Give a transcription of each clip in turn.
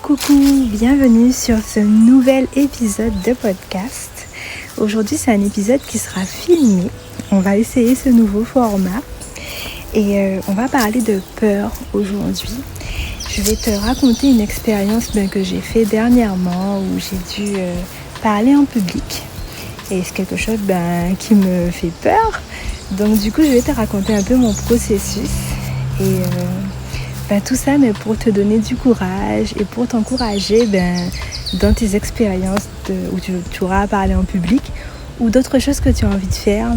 Coucou, bienvenue sur ce nouvel épisode de podcast. Aujourd'hui, c'est un épisode qui sera filmé. On va essayer ce nouveau format et on va parler de peur aujourd'hui. Je vais te raconter une expérience que j'ai fait dernièrement où j'ai dû parler en public. Et c'est quelque chose qui me fait peur. Donc du coup, je vais te raconter un peu mon processus et tout ça, mais pour te donner du courage et pour t'encourager dans tes expériences où tu auras à parler en public ou d'autres choses que tu as envie de faire,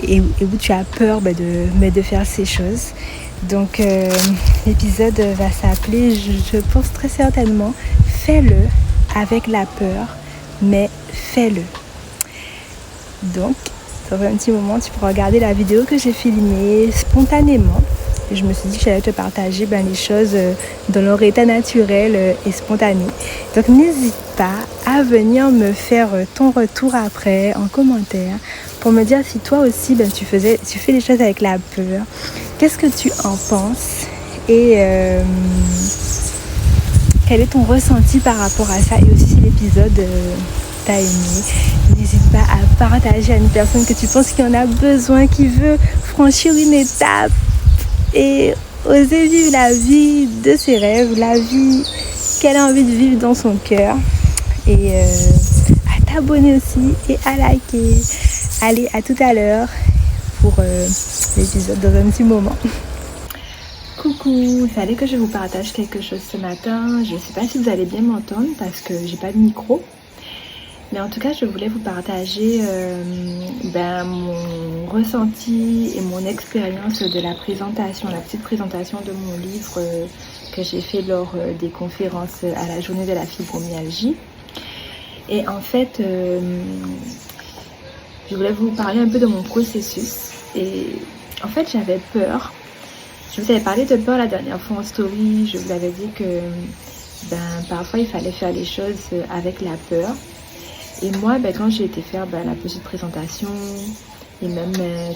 et où tu as peur de faire ces choses. Donc l'épisode va s'appeler, je pense très certainement, fais-le avec la peur, mais fais-le. Donc, dans un petit moment, tu pourras regarder la vidéo que j'ai filmée spontanément. Et je me suis dit que j'allais te partager les choses dans leur état naturel et spontané. Donc n'hésite pas à venir me faire ton retour après en commentaire pour me dire si toi aussi tu fais les choses avec la peur. Qu'est-ce que tu en penses et quel est ton ressenti par rapport à ça, et aussi si l'épisode t'a aimé. N'hésite pas à partager à une personne que tu penses qu'il en a besoin, qui veut franchir une étape et oser vivre la vie de ses rêves, la vie qu'elle a envie de vivre dans son cœur. Et à t'abonner aussi et à liker. Allez, à tout à l'heure pour l'épisode dans un petit moment. Coucou, il fallait que je vous partage quelque chose ce matin. Je ne sais pas si vous allez bien m'entendre parce que j'ai pas de micro. Mais en tout cas, je voulais vous partager mon ressenti et mon expérience de la petite présentation de mon livre que j'ai fait lors des conférences à la journée de la fibromyalgie. Et en fait, je voulais vous parler un peu de mon processus. Et en fait, j'avais peur. Je vous avais parlé de peur la dernière fois en story. Je vous avais dit que parfois, il fallait faire les choses avec la peur. Et moi, quand j'ai été faire la petite présentation, et même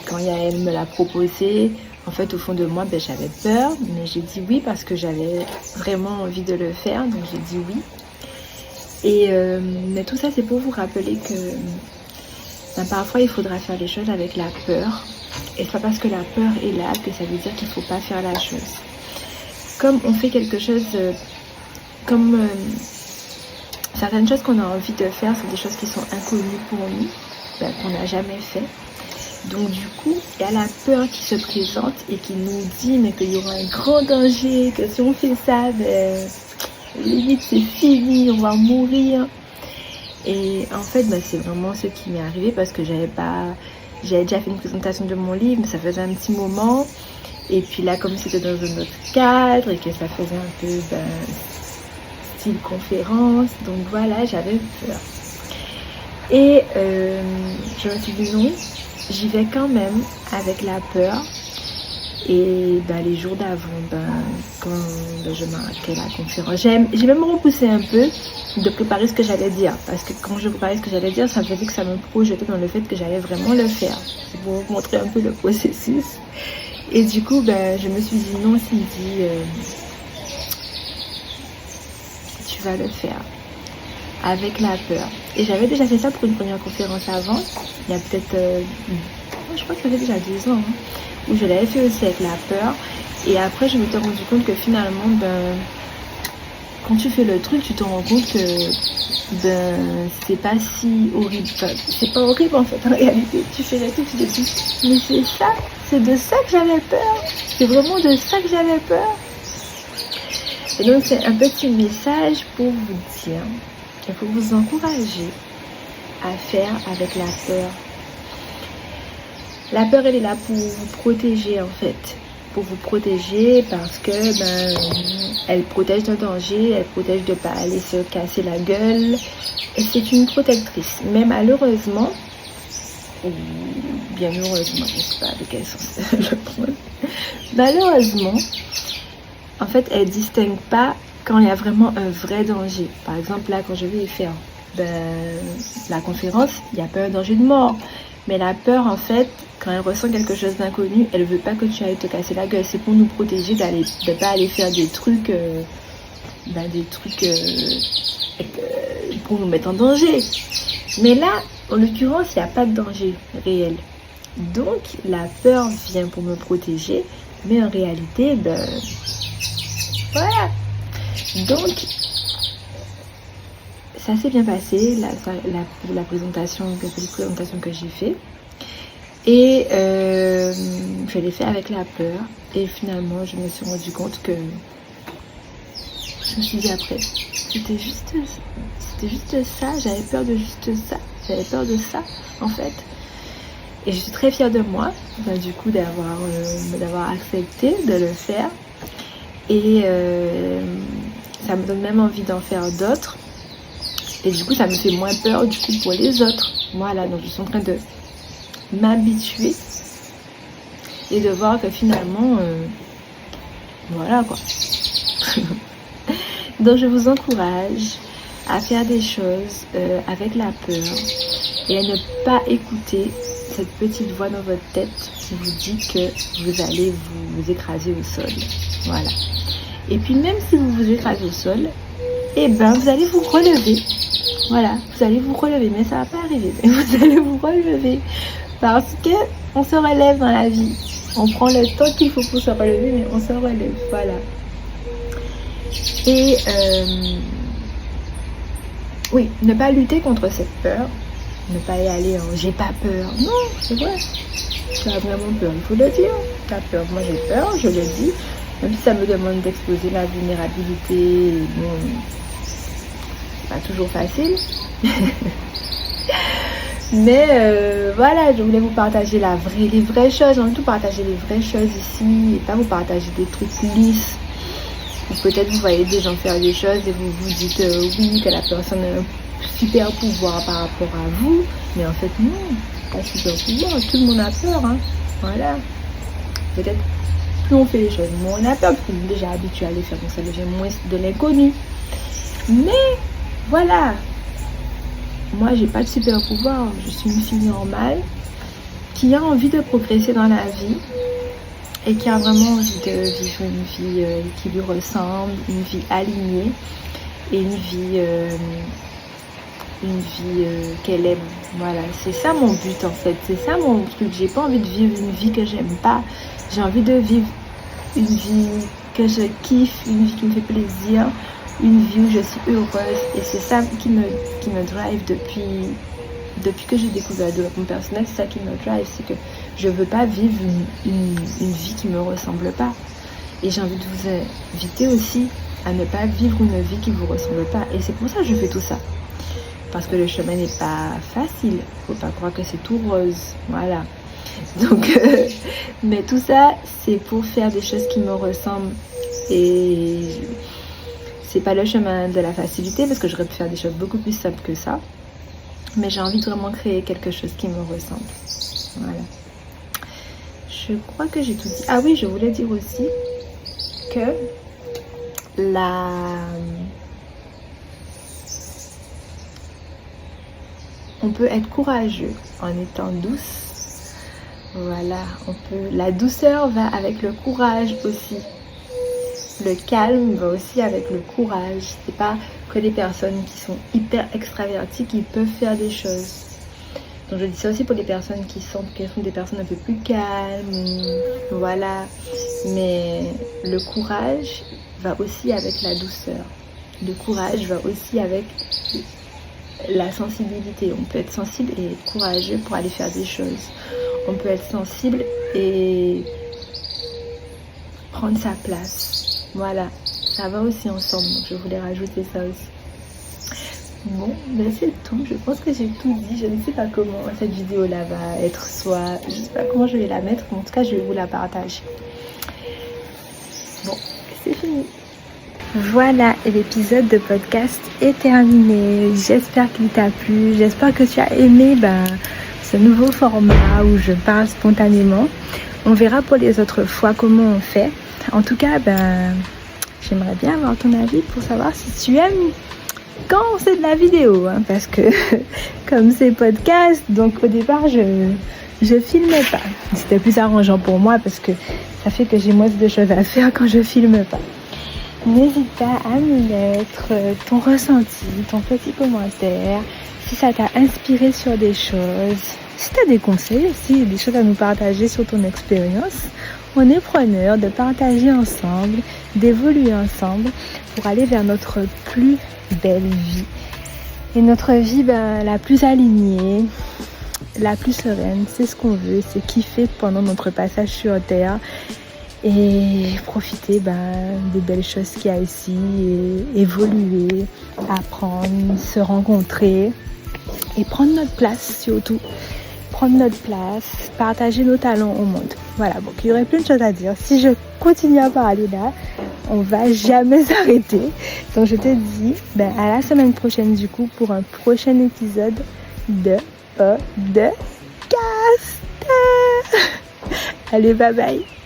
quand Yael me l'a proposé, en fait, au fond de moi, j'avais peur, mais j'ai dit oui parce que j'avais vraiment envie de le faire, donc j'ai dit oui. Et mais tout ça, c'est pour vous rappeler que parfois, il faudra faire les choses avec la peur. Et c'est pas parce que la peur est là que ça veut dire qu'il ne faut pas faire la chose. Comme on fait quelque chose, certaines choses qu'on a envie de faire, c'est des choses qui sont inconnues pour nous, qu'on n'a jamais fait. Donc du coup, il y a la peur qui se présente et qui nous dit qu'il y aura un grand danger, que si on fait ça, limite c'est fini, on va mourir. Et en fait, c'est vraiment ce qui m'est arrivé parce que j'avais déjà fait une présentation de mon livre, mais ça faisait un petit moment. Et puis là, comme c'était dans un autre cadre et que ça faisait un peu style conférence, donc voilà, j'avais peur. Et je me suis dit non, j'y vais quand même avec la peur. Et les jours d'avant, quand je m'arrêtais la conférence, j'ai même repoussé un peu de préparer ce que j'allais dire, parce que quand je préparais ce que j'allais dire, ça faisait que ça me projetait dans le fait que j'allais vraiment le faire. C'est pour vous montrer un peu le processus. Et du coup, je me suis dit non, Cindy, tu vas le faire avec la peur. Et j'avais déjà fait ça pour une première conférence avant, il y a peut-être, je crois que ça fait déjà 2 ans, où je l'avais fait aussi avec la peur. Et après, je me suis rendu compte que finalement, quand tu fais le truc, tu te rends compte que c'est pas si horrible. C'est pas horrible en fait, en réalité. Tu fais le truc, tu te dis, mais c'est de ça que j'avais peur. C'est vraiment de ça que j'avais peur. Et donc, c'est un petit message pour vous dire qu'il faut vous encourager à faire avec la peur. La peur, elle est là pour vous protéger en fait. Pour vous protéger parce que elle protège d'un danger, elle protège de ne pas aller se casser la gueule. Et c'est une protectrice. Mais malheureusement, ou bien heureusement, je ne sais pas de quel sens je prends. Malheureusement, en fait, elle ne distingue pas quand il y a vraiment un vrai danger. Par exemple, là, quand je vais faire la conférence, il n'y a pas un danger de mort. Mais la peur, en fait, quand elle ressent quelque chose d'inconnu, elle ne veut pas que tu ailles te casser la gueule. C'est pour nous protéger de ne pas aller faire des trucs des trucs pour nous mettre en danger. Mais là, en l'occurrence, il n'y a pas de danger réel. Donc, la peur vient pour me protéger, mais en réalité, voilà. Donc, ça s'est bien passé, la présentation que j'ai fait. Et je l'ai fait avec la peur. Et finalement, je me suis rendu compte que je me suis dit après, c'était juste ça, j'avais peur de juste ça, j'avais peur de ça en fait. Et je suis très fière de moi, du coup d'avoir accepté de le faire. Et ça me donne même envie d'en faire d'autres. Et du coup, ça me fait moins peur du coup pour les autres. Voilà, donc je suis en train de m'habituer et de voir que finalement, voilà quoi. Donc je vous encourage à faire des choses avec la peur et à ne pas écouter cette petite voix dans votre tête qui vous dit que vous allez vous écraser au sol. Voilà. Et puis même si vous vous écrasez au sol, vous allez vous relever. Voilà, vous allez vous relever, mais ça va pas arriver. Mais vous allez vous relever parce que on se relève dans la vie. On prend le temps qu'il faut pour se relever, mais on se relève. Voilà. Et oui, ne pas lutter contre cette peur. Ne pas y aller en j'ai pas peur. Non, c'est vrai. Tu as vraiment peur, il faut le dire. Tu as peur. Moi j'ai peur, je le dis. Même si ça me demande d'exposer ma vulnérabilité. Bon, c'est pas toujours facile. Mais voilà, je voulais vous partager les vraies choses. On veut tout partager les vraies choses ici. Et pas vous partager des trucs lisses. Ou peut-être vous voyez des gens faire des choses et vous vous dites oui, que la personne a un super pouvoir par rapport à vous. Mais en fait, non, pas super pouvoir. Tout le monde a peur. Hein. Voilà. Peut-être plus on fait les choses, moins on a peur. Parce qu'on est déjà habitué à les faire. Donc ça devient moins de l'inconnu. Mais voilà. Moi, j'ai pas de super pouvoir. Je suis une fille normale qui a envie de progresser dans la vie. Et qui a vraiment envie de vivre une vie qui lui ressemble, une vie alignée et une vie qu'elle aime. Voilà, c'est ça mon but en fait, c'est ça mon truc. J'ai pas envie de vivre une vie que j'aime pas. J'ai envie de vivre une vie que je kiffe, une vie qui me fait plaisir, une vie où je suis heureuse. Et c'est ça qui me drive depuis que j'ai découvert le développement personnel. C'est ça qui me drive, c'est que je veux pas vivre une vie qui me ressemble pas. Et j'ai envie de vous inviter aussi à ne pas vivre une vie qui vous ressemble pas. Et c'est pour ça que je fais tout ça. Parce que le chemin n'est pas facile. Faut pas croire que c'est tout rose. Voilà. Donc, mais tout ça, c'est pour faire des choses qui me ressemblent. Et c'est pas le chemin de la facilité, parce que j'aurais pu faire des choses beaucoup plus simples que ça. Mais j'ai envie de vraiment créer quelque chose qui me ressemble. Voilà. Je crois que j'ai tout dit. Ah oui, je voulais dire aussi que on peut être courageux en étant douce. Voilà, la douceur va avec le courage aussi. Le calme va aussi avec le courage. C'est pas que les personnes qui sont hyper extraverties qui peuvent faire des choses. Donc je dis ça aussi pour les personnes qui sentent qu'elles sont des personnes un peu plus calmes. Voilà. Mais le courage va aussi avec la douceur. Le courage va aussi avec la sensibilité. On peut être sensible et être courageux pour aller faire des choses. On peut être sensible et prendre sa place. Voilà, ça va aussi ensemble. Donc je voulais rajouter ça aussi. Bon, ben c'est tout. Je pense que j'ai tout dit. Je ne sais pas comment cette vidéo-là va être. Je ne sais pas comment je vais la mettre. Mais en tout cas, je vais vous la partager. Bon, c'est fini. Voilà, l'épisode de podcast est terminé. J'espère qu'il t'a plu. J'espère que tu as aimé ce nouveau format où je parle spontanément. On verra pour les autres fois comment on fait. En tout cas, j'aimerais bien avoir ton avis pour savoir si tu aimes quand c'est de la vidéo. Parce que comme c'est podcast, donc au départ, je filmais pas. C'était plus arrangeant pour moi parce que ça fait que j'ai moins de choses à faire quand je filme pas. N'hésite pas à me mettre ton ressenti, ton petit commentaire, si ça t'a inspiré sur des choses. Si tu as des conseils aussi, des choses à nous partager sur ton expérience, on est preneur de partager ensemble, d'évoluer ensemble pour aller vers notre plus belle vie. Et notre vie la plus alignée, la plus sereine, c'est ce qu'on veut, c'est kiffer pendant notre passage sur Terre et profiter des belles choses qu'il y a ici, et évoluer, apprendre, se rencontrer et prendre notre place surtout. Prendre notre place, partager nos talents au monde. Voilà, bon, il y aurait plein de choses à dire. Si je continue à parler là, on va jamais s'arrêter. Donc je te dis à la semaine prochaine du coup pour un prochain épisode de podcast. Allez, bye bye.